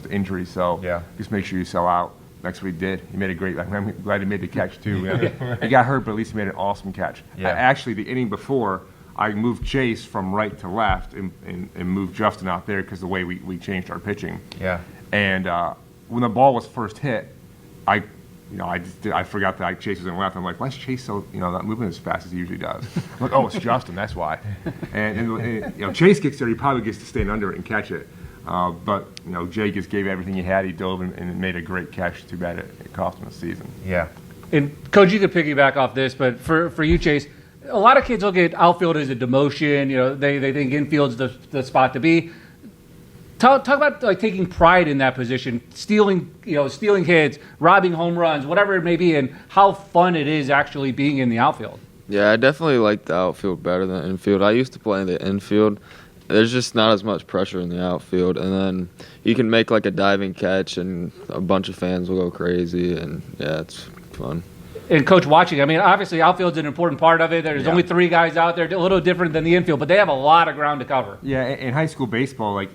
to injury. So just make sure you sell out. That's what he did. He made a great. I'm glad he made the catch too. He got hurt, but at least he made an awesome catch. Actually, the inning before, I moved Chase from right to left and moved Justin out there because the way we changed our pitching. And when the ball was first hit, I forgot that Chase was in left. I'm like, why is Chase so not moving as fast as he usually does? I'm like, oh, it's Justin. That's why. And Chase gets there, he probably gets to stand under it and catch it. But Jay just gave everything he had. He dove and made a great catch. Too bad it cost him a season. And Coach, you could piggyback off this, but for you, Chase, a lot of kids look at outfield as a demotion. They think infield's the spot to be. Talk about like taking pride in that position, stealing hits, robbing home runs, whatever it may be, and how fun it is actually being in the outfield. Yeah, I definitely like the outfield better than the infield. I used to play in the infield. There's just not as much pressure in the outfield, and then you can make like a diving catch, and a bunch of fans will go crazy, and it's fun. And Coach, watching, I mean, obviously outfield's an important part of it. There's only 3 guys out there, a little different than the infield, but they have a lot of ground to cover. Yeah, in high school baseball, like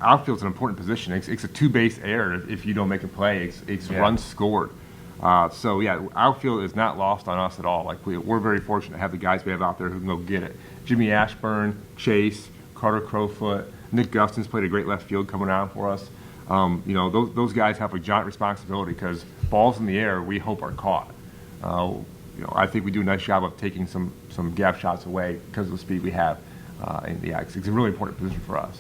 outfield's an important position. It's a 2-base error if you don't make a play. It's runs scored. Outfield is not lost on us at all. Like we're very fortunate to have the guys we have out there who can go get it. Jimmy Ashburn, Chase, Carter Crowfoot, Nick Gustin's played a great left field coming out for us. Those guys have a giant responsibility because balls in the air we hope are caught. I think we do a nice job of taking some gap shots away because of the speed we have. It's a really important position for us.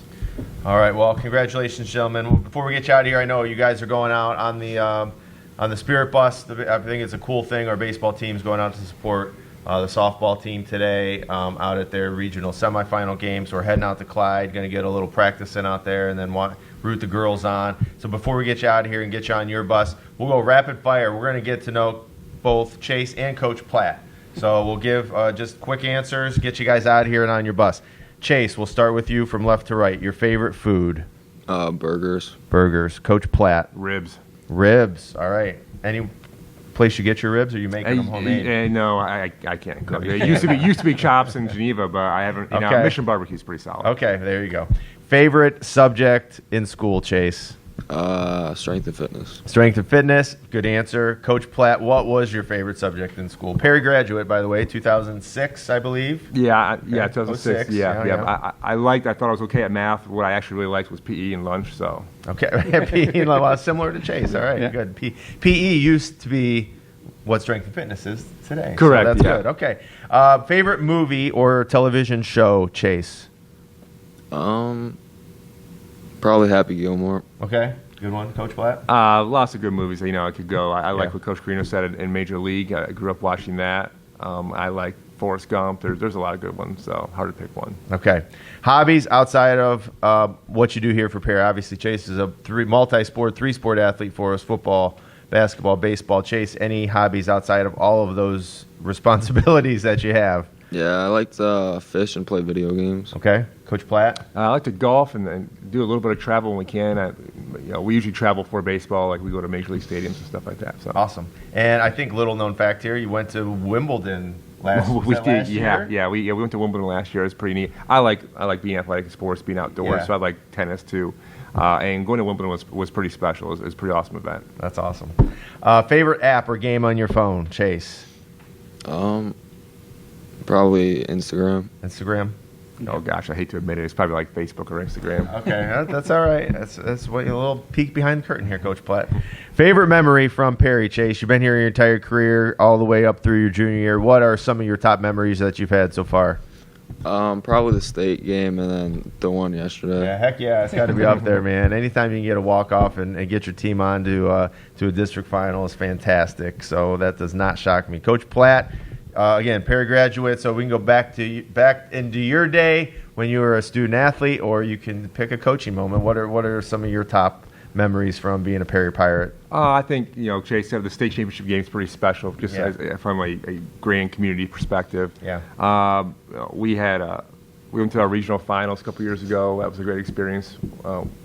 All right. Well, congratulations, gentlemen. Before we get you out of here, I know you guys are going out on the Spirit Bus. I think it's a cool thing. Our baseball team's going out to support the softball team today out at their regional semifinal game. So we're heading out to Clyde, going to get a little practice in out there, and then root the girls on. So before we get you out of here and get you on your bus, we'll go rapid fire. We're going to get to know both Chase and Coach Platt. So we'll give just quick answers, get you guys out of here and on your bus. Chase, we'll start with you from left to right. Your favorite food? Burgers. Burgers. Coach Platt? Ribs. Ribs. All right. Any place you get your ribs, or are you making them homemade? No, I can't cook. It used to be Chops in Geneva, but I haven't. Mission Barbecue's pretty solid. Okay, there you go. Favorite subject in school, Chase? Strength and fitness. Strength and fitness. Good answer. Coach Platt, what was your favorite subject in school? Perry graduate, by the way, 2006, I believe. Yeah, 2006. 06, yeah. I thought I was okay at math. What I actually really liked was PE and lunch. So. Okay, PE and lunch, similar to Chase. All right, good. PE used to be what strength and fitness is today. Correct. So that's good. Okay. Favorite movie or television show, Chase? Probably Happy Gilmore. Okay. Good one, Coach Blatt? Lots of good movies. I could go. I like Yeah. what Coach Carino said in Major League. I grew up watching that. I like Forrest Gump. There's a lot of good ones, so hard to pick one. Okay. Hobbies outside of what you do here for Perry. Obviously, Chase is a multi-sport, three-sport athlete for us, football, basketball, baseball. Chase, any hobbies outside of all of those responsibilities that you have? Yeah, I like to fish and play video games. Okay. Coach Platt? I like to golf and do a little bit of travel when we can. We usually travel for baseball, like we go to Major League stadiums and stuff like that. So Awesome. And I think little known fact here, you went to Wimbledon last year? Yeah, we went to Wimbledon last year. It's pretty neat. I like being athletic in sports, being outdoors. Yeah. So I like tennis too. And going to Wimbledon was pretty special. It was a pretty awesome event. That's awesome. Favorite app or game on your phone, Chase? Probably Instagram. Instagram? Oh gosh, I hate to admit it. It's probably like Facebook or Instagram. Okay, that's all right. That's what a little peek behind the curtain here, Coach Platt. Favorite memory from Perry, Chase? You've been here your entire career, all the way up through your junior year. What are some of your top memories that you've had so far? Probably the state game and then the one yesterday. Yeah, heck yeah, it's got to be up there, man. Anytime you can get a walk off and get your team on to a district final is fantastic. So that does not shock me, Coach Platt. Again, Perry graduate, so we can go back into your day when you were a student athlete, or you can pick a coaching moment. What are some of your top memories from being a Perry Pirate? I think Chase said the state championship game is pretty special, just from a grand community perspective. Yeah. We went to our regional finals a couple years ago. That was a great experience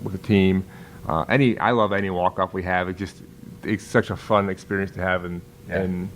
with the team. I love any walk off we have. It's such a fun experience to have in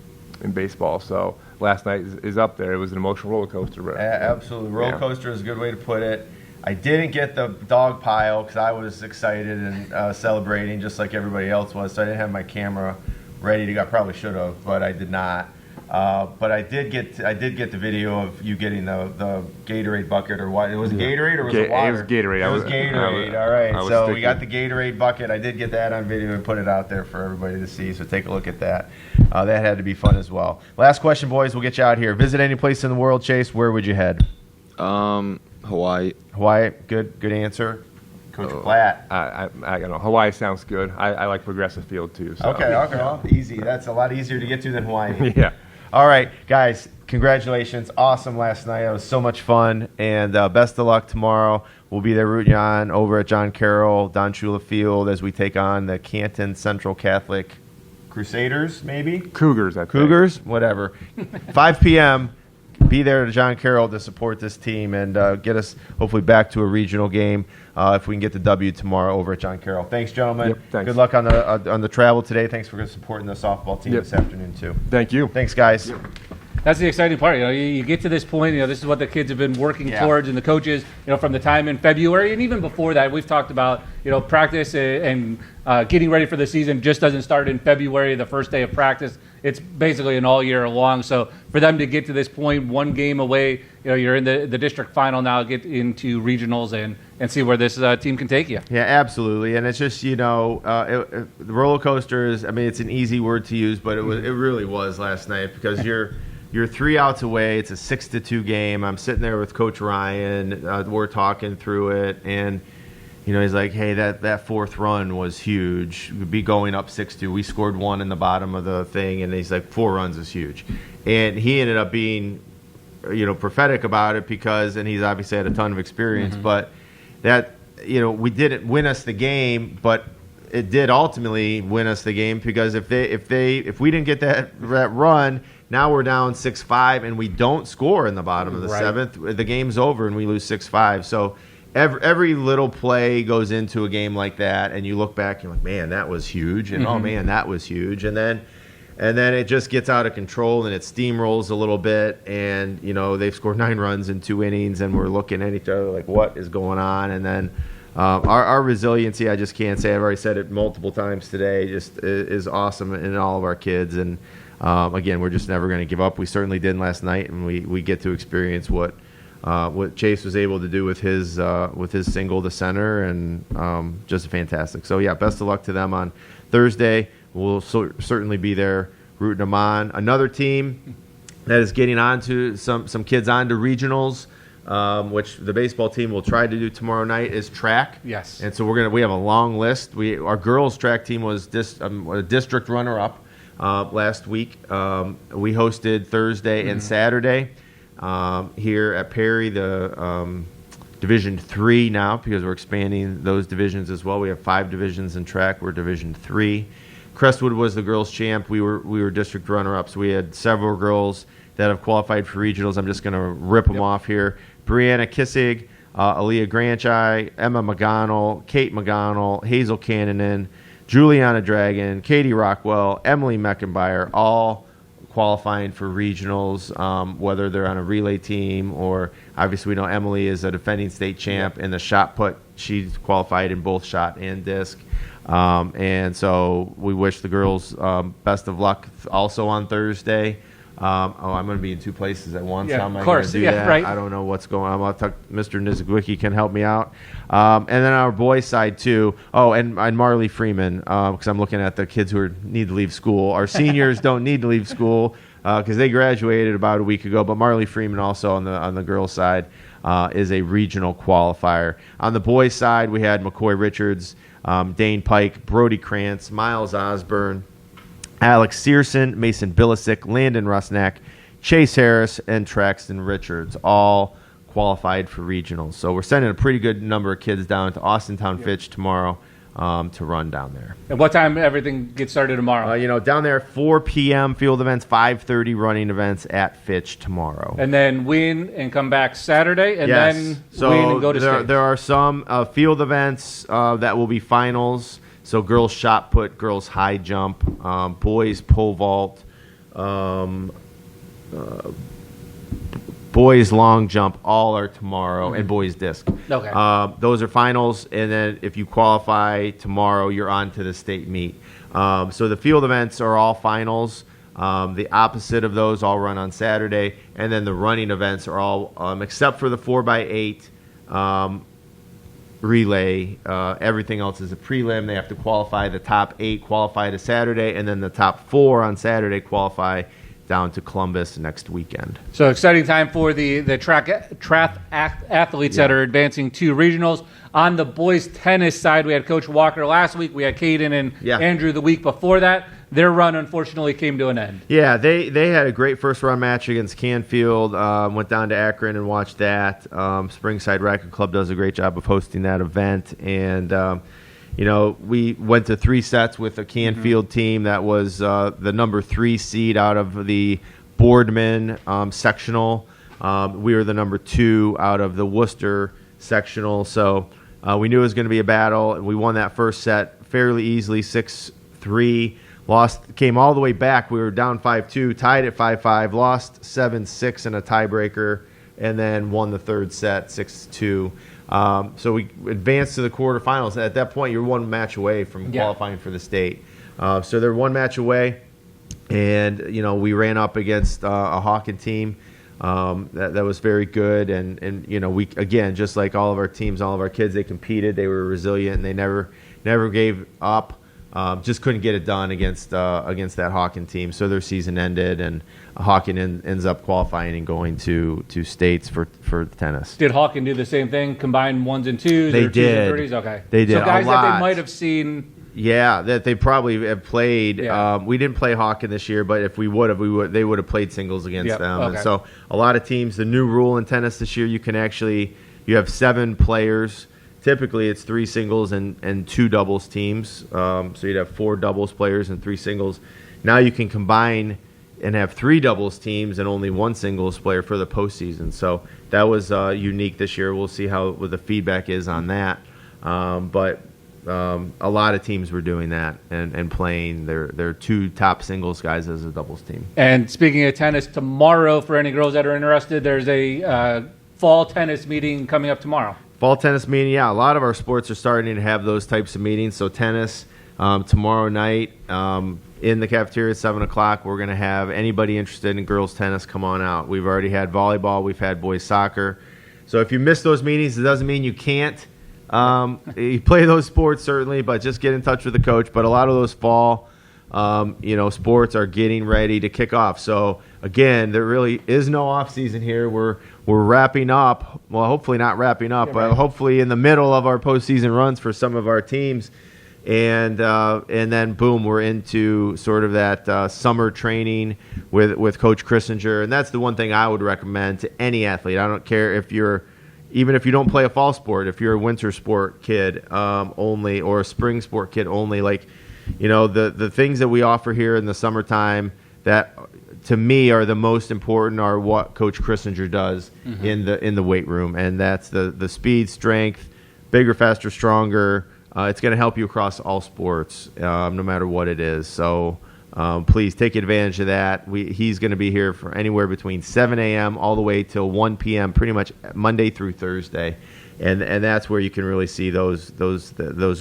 baseball. So last night is up there. It was an emotional roller coaster. Absolutely, roller coaster is a good way to put it. I didn't get the dog pile because I was excited and celebrating just like everybody else was. So I didn't have my camera ready to go. I probably should have, but I did not. But I did get the video of you getting the Gatorade bucket, or what? Was it Gatorade or was it water? It was Gatorade. It was Gatorade. All right. So we got the Gatorade bucket. I did get that on video and put it out there for everybody to see. So take a look at that. That had to be fun as well. Last question, boys. We'll get you out here. Visit any place in the world, Chase. Where would you head? Hawaii. Hawaii. Good answer. Coach Platt. I Hawaii sounds good. I like Progressive Field too. So. Okay. Well, easy. That's a lot easier to get to than Hawaii. Yeah. All right, guys, congratulations. Awesome last night. It was so much fun, and best of luck tomorrow. We'll be there rooting you on over at John Carroll, Don Shula Field, as we take on the Canton Central Catholic Crusaders, maybe? Cougars, I think. Cougars? Whatever. 5 p.m., be there at John Carroll to support this team and get us hopefully back to a regional game if we can get the W tomorrow over at John Carroll. Thanks, gentlemen. Yep, thanks. Good luck on the travel today. Thanks for supporting the softball team this afternoon, too. Thank you. Thanks, guys. Yep. That's the exciting part. You get to this point, this is what the kids have been working towards, and the coaches, from the time in February and even before that, we've talked about, practice and getting ready for the season just doesn't start in February, the first day of practice. It's basically an all year long. So for them to get to this point, one game away, you're in the district final now, get into regionals and see where this team can take you. Yeah, absolutely. And it's just, the roller coaster is, it's an easy word to use, but it really was last night because you're 3 outs away. It's a 6-2 game. I'm sitting there with Coach Ryan. We're talking through it, and he's like, "Hey, that fourth run was huge. We'd be going up 6-2. We scored 1 in the bottom of the thing, and he's like, 4 runs is huge." And he ended up being, prophetic about it and he's obviously had a ton of experience. But that, we didn't win us the game, but it did ultimately win us the game because if we didn't get that run. Now we're down 6-5, and we don't score in the bottom of the seventh. The game's over, and we lose 6-5. So every little play goes into a game like that, and you look back, you're like, man, that was huge, and oh man, that was huge, and then it just gets out of control, and it steamrolls a little bit, and they've scored 9 runs in 2 innings, and we're looking at each other like, what is going on? And then our resiliency, I just can't say. I've already said it multiple times today. Just is awesome in all of our kids, and. Again, we're just never going to give up. We certainly didn't last night, and we get to experience what Chase was able to do with his single to center, and just fantastic. So, yeah, best of luck to them on Thursday. We'll certainly be there rooting them on. Another team that is getting on to some kids on to regionals which the baseball team will try to do tomorrow night, is track. Yes. And so we have a long list. Our girls track team was a district runner-up last week. We hosted Thursday and Saturday here at Perry, the Division 3 now, because we're expanding those divisions as well. We have 5 divisions in track. We're Division 3. Crestwood was the girls champ. We were district runner-ups. We had several girls that have qualified for regionals. I'm just going to rip them off here. Brianna Kissig, Aaliyah Granchai, Emma McGonnell, Kate McGonnell, Hazel Cannonen, Juliana Dragon, Katie Rockwell, Emily Meckenbauer, all qualifying for regionals, whether they're on a relay team or obviously we know Emily is a defending state champ in the shot put. She's qualified in both shot and disc. And so we wish the girls best of luck also on Thursday. I'm going to be in 2 places at once. Yeah, How am I of course. going to do that? Right. I don't know what's going on. I'll talk. Mr. Nizagwicki can help me out. And then our boys' side too. Oh, and Marley Freeman, because I'm looking at the kids who need to leave school. Our seniors don't need to leave school because they graduated about a week ago. But Marley Freeman also on the girls' side is a regional qualifier. On the boys' side, we had McCoy Richards, Dane Pike, Brody Krantz, Miles Osborne, Alex Searson, Mason Bilisic, Landon Rusnak, Chase Harris, and Traxton Richards, all qualified for regionals. So we're sending a pretty good number of kids down to Austintown Fitch tomorrow to run down there. And what time everything gets started tomorrow? Down there 4 p.m. field events, 5:30 running events at Fitch tomorrow. And then win and come back Saturday, and then win and go to state. There are some field events that will be finals. So girls shot put, girls high jump, boys pole vault, boys long jump, all are tomorrow, and boys disc. Okay. Those are finals, and then if you qualify tomorrow, you're on to the state meet. So the field events are all finals. The opposite of those all run on Saturday, and then the running events are all, except for the 4x8, relay, everything else is a prelim. They have to qualify. The top 8 qualify to Saturday, and then the top 4 on Saturday qualify down to Columbus next weekend. So exciting time for the track athletes that are advancing to regionals. On the boys tennis side, we had Coach Walker last week. We had Caden and Andrew the week before that. Their run, unfortunately, came to an end. Yeah, they had a great first-round match against Canfield. Went down to Akron and watched that. Springside Racquet Club does a great job of hosting that event. And, we went to 3 sets with a Canfield team that was the number 3 seed out of the Boardman sectional. We were the number 2 out of the Worcester sectional. So we knew it was going to be a battle, and we won that first set fairly easily, 6-3. Came all the way back. We were down 5-2, tied at 5-5, lost 7-6 in a tiebreaker, and then won the third set 6-2. So we advanced to the quarterfinals. At that point, you're 1 match away from qualifying for the state. So they're 1 match away, and we ran up against a Hawken team that was very good, and we again, just like all of our teams, all of our kids, they competed. They were resilient, and they never gave up. Just couldn't get it done against that Hawken team. So their season ended, and Hawken ends up qualifying and going to states for tennis. Did Hawken do the same thing, combine 1s and 2s? They or 2s did. And 30s? Okay. They did. So guys a lot. that they might have seen. Yeah, that they probably have played. Yeah. We didn't play Hawken this year, but if we would have, they would have played singles against them. Okay. And so a lot of teams. The new rule in tennis this year, you have 7 players. Typically, it's 3 singles and 2 doubles teams. So you'd have 4 doubles players and 3 singles. Now you can combine and have 3 doubles teams and only 1 singles player for the postseason. So that was unique this year. We'll see what the feedback is on that. But a lot of teams were doing that and playing their 2 top singles guys as a doubles team. And speaking of tennis, tomorrow, for any girls that are interested, there's a fall tennis meeting coming up tomorrow. Fall tennis meeting, a lot of our sports are starting to have those types of meetings. So tennis, tomorrow night in the cafeteria at 7 o'clock, we're going to have anybody interested in girls tennis come on out. We've already had volleyball. We've had boys soccer. So if you miss those meetings, it doesn't mean you can't. You play those sports, certainly, but just get in touch with the coach. But a lot of those fall sports are getting ready to kick off. So again, there really is no off season here. We're wrapping up. Well, hopefully not wrapping up, but hopefully in the middle of our postseason runs for some of our teams. And then boom, we're into sort of that summer training with Coach Christinger, and that's the one thing I would recommend to any athlete. I don't care even if you don't play a fall sport, if you're a winter sport kid only or a spring sport kid only, the things that we offer here in the summertime that to me are the most important are what Coach Christinger does in the weight room, and that's the speed, strength, bigger, faster, stronger. It's going to help you across all sports, no matter what it is. So please take advantage of that. He's going to be here for anywhere between 7 a.m. all the way till 1 p.m. pretty much Monday through Thursday, and that's where you can really see those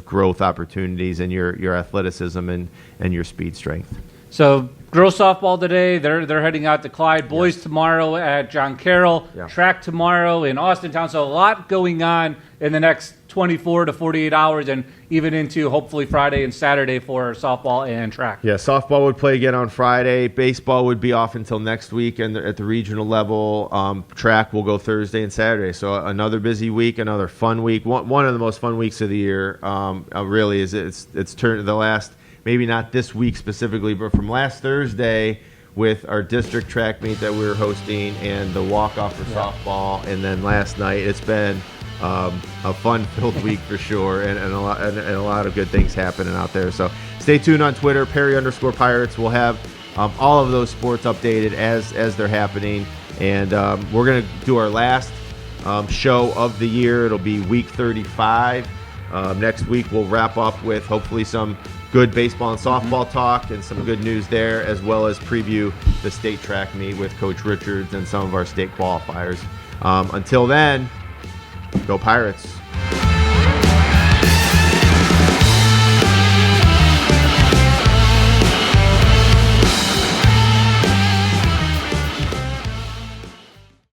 growth opportunities in your athleticism and your speed strength. So girls softball today, they're heading out to Clyde. Boys tomorrow at John Carroll. Yeah. Track tomorrow in Austintown. So a lot going on in the next 24 to 48 hours and even into hopefully Friday and Saturday for softball and track. Yeah, softball would play again on Friday. Baseball would be off until next week and at the regional level. Track will go Thursday and Saturday. So another busy week, another fun week. One of the most fun weeks of the year really is it's turned the last, maybe not this week specifically, but from last Thursday with our district track meet that we were hosting and the walk-off for softball. And then last night it's been a fun-filled week for sure, and a lot of good things happening out there. So stay tuned on Twitter, Perry_Pirates. We'll have all of those sports updated as they're happening, and we're going to do our last show of the year. It'll be week 35. Next week we'll wrap up with hopefully some good baseball and softball talk and some good news there, as well as preview the state track meet with Coach Richards and some of our state qualifiers. Until then, go Pirates.